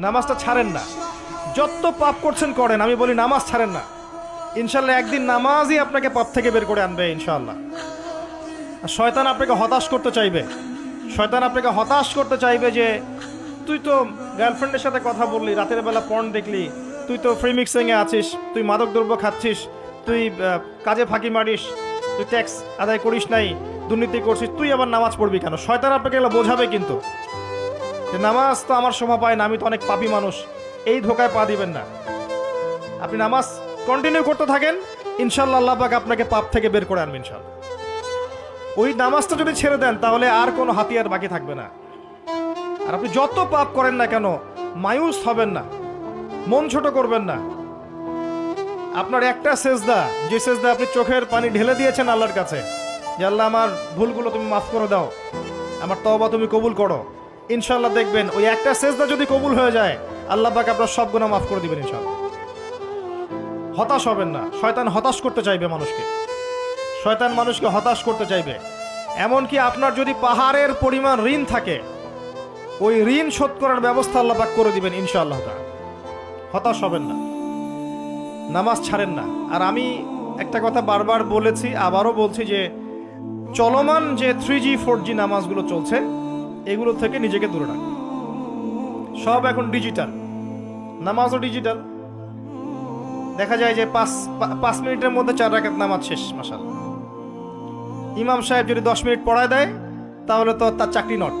নামাজটা ছাড়েন না। যত পাপ করছেন করেন, আমি বলি নামাজ ছাড়েন না। ইনশাল্লাহ একদিন নামাজই আপনাকে পাপ থেকে বের করে আনবে ইনশাল্লাহ। আর শয়তান আপনাকে হতাশ করতে চাইবে, শয়তান আপনাকে হতাশ করতে চাইবে যে তুই তো গার্লফ্রেন্ডের সাথে কথা বললি, রাতের বেলা পর্ন দেখলি, তুই তো ফ্রি মিক্সিংয়ে আছিস, তুই মাদকদ্রব্য খাচ্ছিস, তুই কাজে ফাঁকি মারিস, তুই ট্যাক্স আদায় করিস নাই, দুর্নীতি করছিস, তুই আবার নামাজ পড়বি কেন? শয়তান আপনাকে এগুলো বোঝাবে কিন্তু, যে নামাজ তো আমার শোভা পায় না, আমি তো অনেক পাপী মানুষ। এই ধোকায় পা দিবেন না। আপনি নামাজ কন্টিনিউ করতে থাকেন, ইনশাল্লাহ আল্লাহ পাক আপনাকে পাপ থেকে বের করে আনবেন ইনশাল্লাহ। ওই নামাজটা যদি ছেড়ে দেন তাহলে আর কোনো হাতিয়ার বাকি থাকবে না। আর আপনি যত পাপ করেন না কেন মায়ুস হবেন না, মন ছোট করবেন না। আপনার একটা সেজদা, যে সেজদা আপনি চোখের পানি ঢেলে দিয়েছেন আল্লাহর কাছে, যে আল্লাহ আমার ভুলগুলো তুমি মাফ করে দাও, আমার তওবা তুমি কবুল করো, ইনশাল্লাহ দেখবেন ওই একটা সেজদা যদি কবুল হয়ে যায় আল্লাহ পাক আপনার সব গুনাহ মাফ করে দিবেন ইনশাল্লাহ। হতাশ হবেন না। শয়তান হতাশ করতে চাইবে মানুষকে, শয়তান মানুষকে হতাশ করতে চাইবে। এমনকি আপনার যদি পাহাড়ের পরিমাণ ঋণ থাকে, ওই ঋণ শোধ করার ব্যবস্থা আল্লাহ পাক করে দিবেন ইনশাআল্লাহ। হতাশ হবেন না, নামাজ ছাড়েন না। আর আমি একটা কথা বারবার বলেছি, আবারও বলছি, যে চলমান যে 3G 4G নামাজগুলো চলছে এগুলো থেকে নিজেকে দূরে রাখুন। সব এখন ডিজিটাল, নামাজও ডিজিটাল। দেখা যায় যে 5 মিনিটের মধ্যে 4 রাকাত নামাজ শেষ, মাশাআল্লাহ। ইমাম সাহেব যদি 10 মিনিট পড়ায় দেয় তাহলে তো তার চাকরি নট।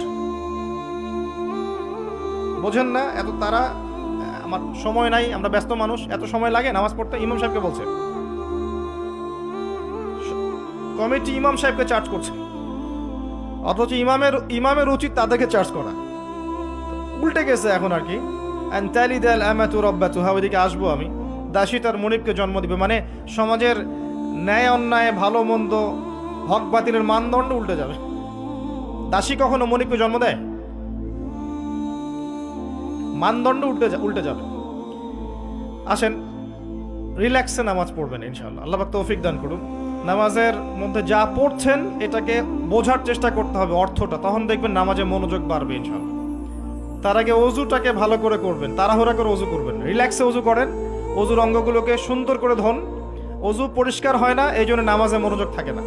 বোঝেন না? এত তারা, আমার সময় নাই, আমরা ব্যস্ত মানুষ, এত সময় লাগে নামাজ পড়তে? ইমাম সাহেবকে বলছে, কমিটি ইমাম সাহেবকে চার্জ করছে, অথচ ইমামের উচিত তাদেরকে চার্জ করা। উল্টে গেছে এখন আর কি। ওইদিকে আসবো আমি। দাসী তার মনিবকে জন্ম দিবে, মানে সমাজের ন্যায় অন্যায়, ভালো মন্দ, হক বাতিলের মানদণ্ড উল্টে যাবে। দাসী কখনো মনিবকে জন্ম দেয়? মানদণ্ড উল্টে যাবে। আসেন রিল্যাক্সে নামাজ পড়বেন ইনশাআল্লাহ। আল্লাহ পাক তৌফিক দান করুন। নামাজের মধ্যে যা পড়ছেন এটাকে বোঝার চেষ্টা করতে হবে অর্থটা, তখন দেখবেন নামাজে মনোযোগ বাড়বে ইনশাআল্লাহ। তার আগে অজুটাকে ভালো করে করবেন, তাড়াহুড়া করে অজু করবেন, রিল্যাক্সে অজু করেন, অজুর অঙ্গগুলোকে সুন্দর করে ধন। অজু পরিষ্কার হয় না, এই জন্য নামাজে মনোযোগ থাকে না।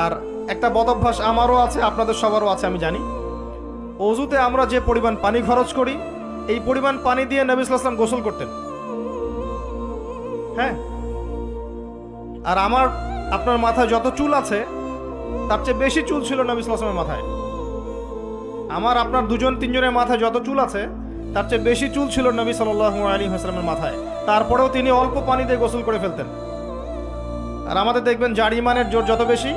আর একটা বদ অভ্যাস আমারও আছে, আপনাদের সবারও আছে আমি জানি। অজুতে আমরা যে পরিমাণ পানি খরচ করি, এই পরিমাণ পানি দিয়ে নবী সাল্লাল্লাহু আলাইহি ওয়াসাল্লাম গোসল করতেন। হ্যাঁ, আর আপনার মাথায় যত চুল আছে তার চেয়ে বেশি চুল ছিল নবী সাল্লাল্লাহু আলাইহি ওয়াসাল্লামের মাথায়। আপনার 2-3 জনের মাথায় যত চুল আছে তার চেয়ে বেশি চুল ছিল নবী সাল্লাল্লাহু আলাইহি ওয়াসাল্লামের মাথায়। তারপরেও তিনি অল্প পানি দিয়ে গোসল করে ফেলতেন। আর আমাদের দেখবেন যার ইমানের জোর যত বেশি